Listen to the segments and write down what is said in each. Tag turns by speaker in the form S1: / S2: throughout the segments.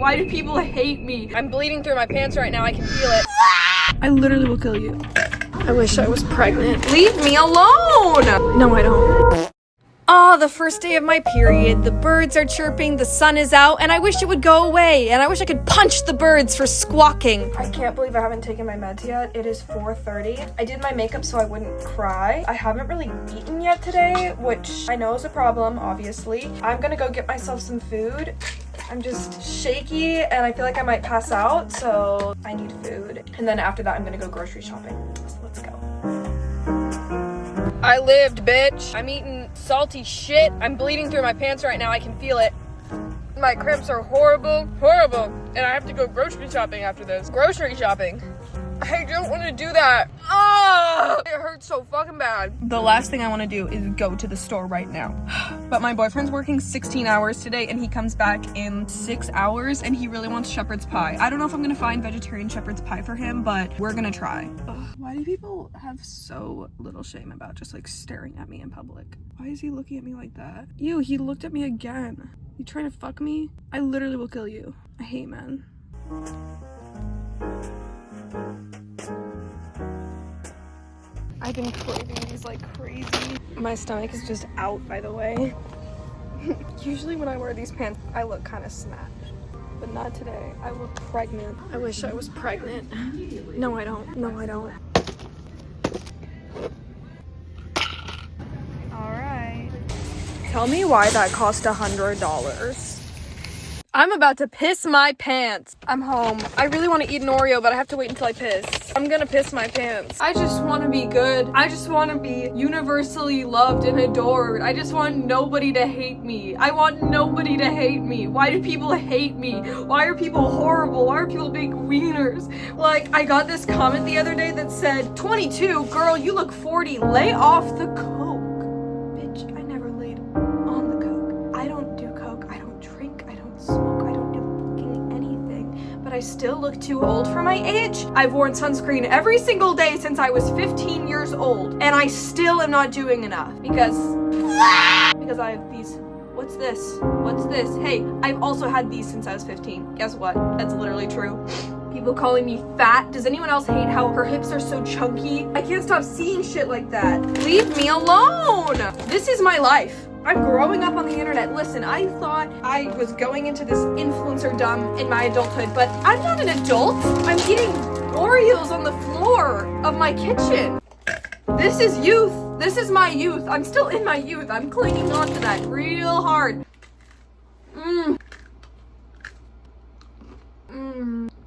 S1: Why do people hate me? I'm bleeding through my pants right now. I can feel it.
S2: I literally will kill you. I wish I was pregnant.
S1: Leave me alone!
S2: No, I don't.
S1: Oh, the first day of my period. The birds are chirping, the sun is out, and I wish it would go away. And I wish I could punch the birds for squawking.
S2: I can't believe I haven't taken my meds yet. It is 4:30. I did my makeup so I wouldn't cry. I haven't really eaten yet today, which I know is a problem, obviously. I'm gonna go get myself some food. I'm just shaky and I feel like I might pass out, so I need food. And then after that, I'm gonna go grocery shopping. So let's go.
S1: I lived, bitch. I'm eating salty shit. I'm bleeding through my pants right now. I can feel it. My cramps are horrible, horrible. And I have to go grocery shopping after this. Grocery shopping. I don't want to do that. Oh, it hurts so fucking bad.
S2: The last thing I want to do is go to the store right now. But my boyfriend's working 16 hours today and he comes back in 6 hours and he really wants shepherd's pie. I don't know if I'm gonna find vegetarian shepherd's pie for him, but we're gonna try. Ugh, why do people have so little shame about just like staring at me in public? Why is he looking at me like that? Ew, he looked at me again. You trying to fuck me? I literally will kill you. I hate men. I've been craving these like crazy. My stomach is just out, by the way. Usually when I wear these pants, I look kind of snatched. But not today. I look pregnant. I wish I was pregnant. No, I don't. No, I don't. Alright. Tell me why that cost $100. I'm about to piss my pants. I'm home. I really want to eat an Oreo, but I have to wait until I piss. I'm gonna piss my pants. I just want to be good. I just want to be universally loved and adored. I just want nobody to hate me. I want nobody to hate me. Why do people hate me? Why are people horrible? Why are people big wieners? Like, I got this comment the other day that said, 22, girl, you look 40. Lay off the coke. Bitch, I never laid on the coke. I don't do coke. I don't drink. I don't smoke. I don't do fucking anything. But I still look too old for my age. I've worn sunscreen every single day since I was 15 years old. And I still am not doing enough because I have these. What's this? What's this? Hey, I've also had these since I was 15. Guess what? That's literally true. People calling me fat. Does anyone else hate how her hips are so chunky? I can't stop seeing shit like that. Leave me alone. This is my life. I'm growing up on the internet. Listen, I thought I was going into this influencer dumb in my adulthood, but I'm not an adult. I'm eating Oreos on the floor of my kitchen. This is youth. This is my youth. I'm still in my youth. I'm clinging on to that real hard.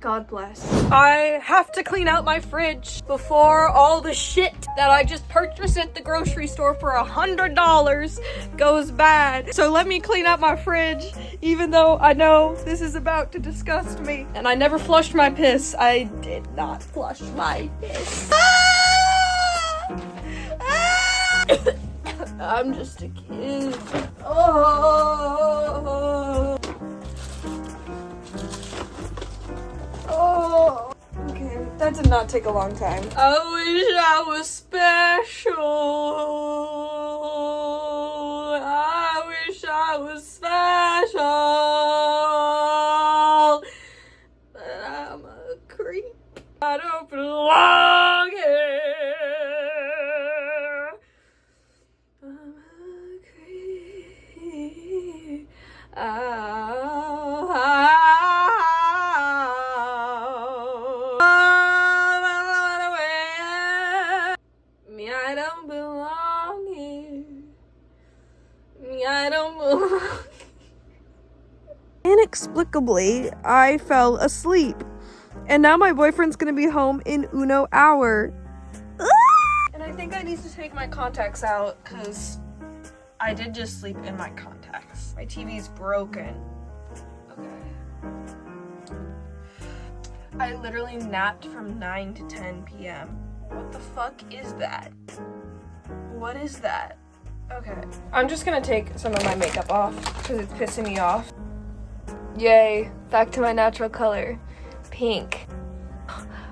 S2: God bless. I have to clean out my fridge before all the shit that I just purchased at the grocery store for $100 goes bad. So let me clean out my fridge, even though I know this is about to disgust me. And I never flushed my piss. I did not flush my piss. I'm just a kid. Oh. Oh. Okay, that did not take a long time. I wish I was special. I wish I was special. But I'm a creep. I don't belong here. I don't belong here. I don't belong. Inexplicably, I fell asleep. And now my boyfriend's gonna be home in uno hour. And I think I need to take my contacts out because I did just sleep in my contacts. My TV's broken. Okay. I literally napped from 9 to 10 p.m. What the fuck is that? What is that? Okay. I'm just gonna take some of my makeup off because it's pissing me off. Yay. Back to my natural color. Pink.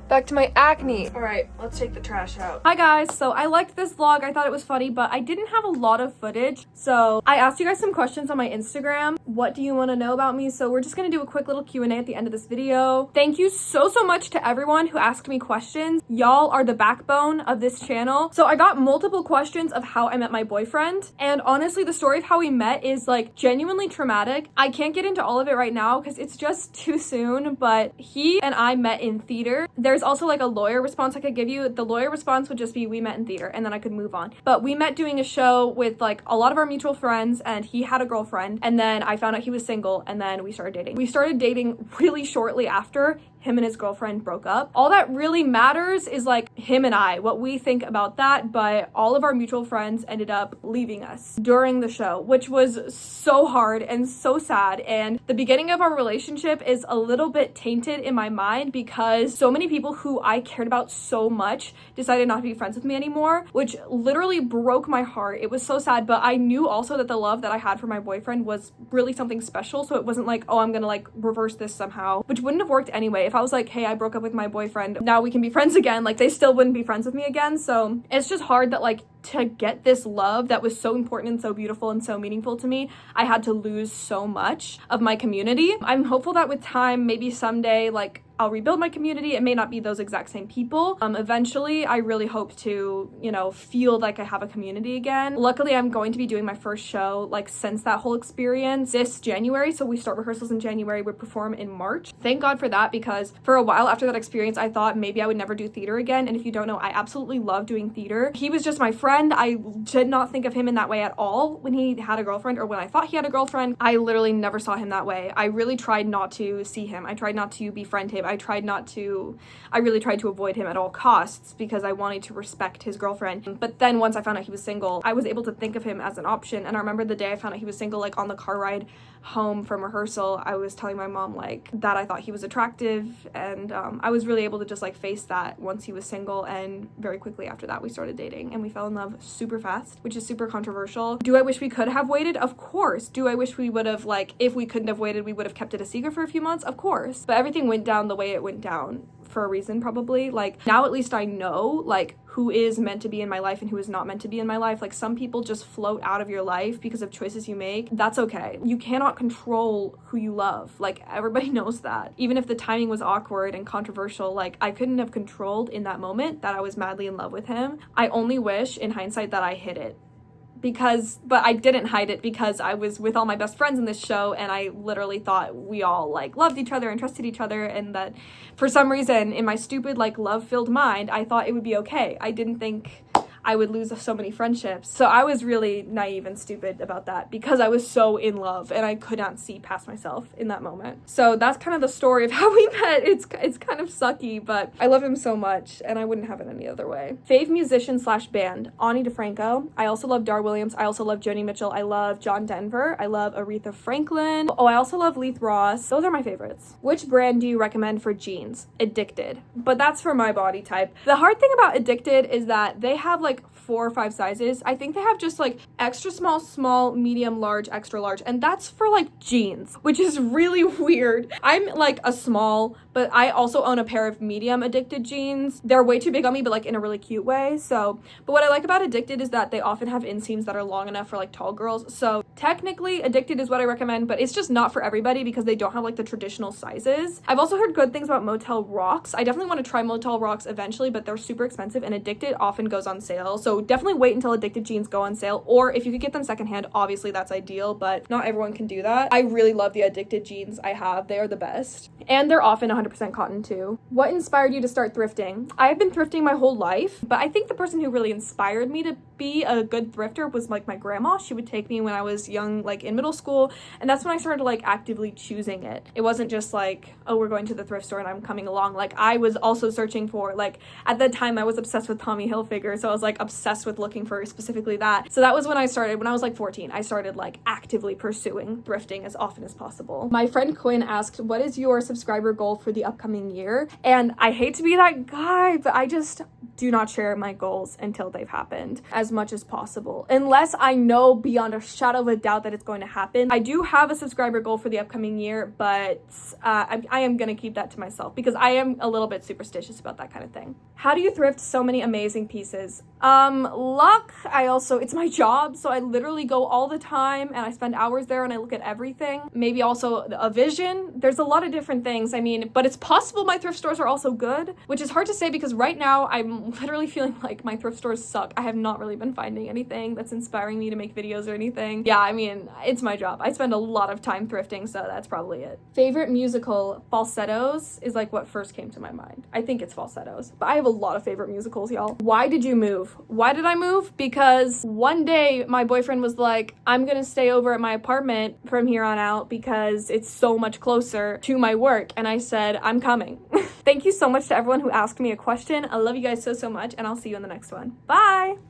S2: Back to my acne. All right, let's take the trash out. Hi guys, so I liked this vlog. I thought it was funny, but I didn't have a lot of footage. So I asked you guys some questions on my Instagram what do you want to know about me? So we're just gonna do a quick little Q&A at the end of this video. Thank you so much to everyone who asked me questions. Y'all are the backbone of this channel. So I got multiple questions of how I met my boyfriend, and honestly the story of how we met is like genuinely traumatic. I can't get into all of it right now because it's just too soon, but he and I met in theater. There's also like a lawyer response I could give you. The lawyer response would just be we met in theater, and then I could move on. But we met doing a show with like a lot of our mutual friends, and he had a girlfriend, and then I found out he was single, and then we started dating. We started dating really shortly after him and his girlfriend broke up. All that really matters is like him and I, what we think about that, but all of our mutual friends ended up leaving us during the show, which was so hard and so sad. And the beginning of our relationship is a little bit tainted in my mind because so many people who I cared about so much decided not to be friends with me anymore, which literally broke my heart. It was so sad, but I knew also that the love that I had for my boyfriend was really something special, so it wasn't like, oh, I'm gonna like reverse this somehow, which wouldn't have worked anyway. If I was like, hey, I broke up with my boyfriend, now we can be friends again, like they still wouldn't be friends with me again. So it's just hard that like to get this love that was so important and so beautiful and so meaningful to me, I had to lose so much of my community. I'm hopeful that with time, maybe someday, like I'll rebuild my community. It may not be those exact same people. Eventually, I really hope to, you know, feel like I have a community again. Luckily, I'm going to be doing my first show, like, since that whole experience this January. So we start rehearsals in January. We perform in March. Thank God for that, because for a while after that experience, I thought maybe I would never do theater again. And if you don't know, I absolutely love doing theater. He was just my friend. I did not think of him in that way at all when he had a girlfriend, or when I thought he had a girlfriend. I literally never saw him that way. I really tried not to see him. I tried not to befriend him. I really tried to avoid him at all costs because I wanted to respect his girlfriend. But then once I found out he was single, I was able to think of him as an option. And I remember the day I found out he was single, like on the car ride home from rehearsal, I was telling my mom like that I thought he was attractive, and I was really able to just like face that once he was single. And very quickly after that we started dating and we fell in love super fast, which is super controversial. Do I wish we could have waited? Of course. Do I wish we would have, like, if we couldn't have waited, we would have kept it a secret for a few months? Of course. But everything went down the way it went down for a reason, probably. Like, now at least I know like who is meant to be in my life and who is not meant to be in my life. Like, some people just float out of your life because of choices you make. That's okay. You cannot control who you love. Like, everybody knows that. Even if the timing was awkward and controversial, like, I couldn't have controlled in that moment that I was madly in love with him. I only wish in hindsight that I hid it. But I didn't hide it because I was with all my best friends in this show, and I literally thought we all like loved each other and trusted each other, and that for some reason in my stupid like love-filled mind, I thought it would be okay. I didn't think I would lose so many friendships. So I was really naive and stupid about that because I was so in love and I could not see past myself in that moment. So that's kind of the story of how we met. It's kind of sucky, but I love him so much and I wouldn't have it any other way. Fave musician / band, Ani DeFranco. I also love Dar Williams. I also love Joni Mitchell. I love John Denver. I love Aretha Franklin. Oh, I also love Leith Ross. Those are my favorites. Which brand do you recommend for jeans? Addicted. But that's for my body type. The hard thing about Addicted is that they have like 4 or 5 sizes. I think they have just like extra small, medium, large, extra large, and that's for like jeans, which is really weird. I'm like a small, but I also own a pair of medium Addicted jeans. They're way too big on me, but like in a really cute way. So, but what I like about Addicted is that they often have inseams that are long enough for like tall girls. So technically Addicted is what I recommend, but it's just not for everybody because they don't have like the traditional sizes. I've also heard good things about Motel Rocks. I definitely want to try Motel Rocks eventually, but they're super expensive, and Addicted often goes on sale. So definitely wait until Addicted jeans go on sale, or if you could get them secondhand, obviously that's ideal, but not everyone can do that. I really love the Addicted jeans I have. They are the best. And they're often 100% cotton too. What inspired you to start thrifting? I've been thrifting my whole life, but I think the person who really inspired me to be a good thrifter was like my grandma. She would take me when I was young, like in middle school, and that's when I started like actively choosing it. It wasn't just like, oh, we're going to the thrift store and I'm coming along. Like, I was also searching for, like, at that time I was obsessed with Tommy Hilfiger, so I was like obsessed with looking for specifically that. So that was when I started. When I was like 14, I started like actively pursuing thrifting as often as possible. My friend Quinn asked, what is your subscriber goal for the upcoming year. And I hate to be that guy, but I just do not share my goals until they've happened as much as possible. Unless I know beyond a shadow of a doubt that it's going to happen. I do have a subscriber goal for the upcoming year, but I am going to keep that to myself because I am a little bit superstitious about that kind of thing. How do you thrift so many amazing pieces? Luck. It's my job, so I literally go all the time and I spend hours there and I look at everything. Maybe also a vision. There's a lot of different things. I mean, but it's possible my thrift stores are also good, which is hard to say because right now I'm literally feeling like my thrift stores suck. I have not really been finding anything that's inspiring me to make videos or anything. Yeah, I mean, it's my job. I spend a lot of time thrifting, so that's probably it. Favorite musical? Falsettos is like what first came to my mind. I think it's Falsettos, but I have a lot of favorite musicals, y'all. Why did you move? Why did I move? Because one day my boyfriend was like, I'm gonna stay over at my apartment from here on out because it's so much closer to my work. And I said, I'm coming. Thank you so much to everyone who asked me a question. I love you guys so much, and I'll see you in the next one. Bye!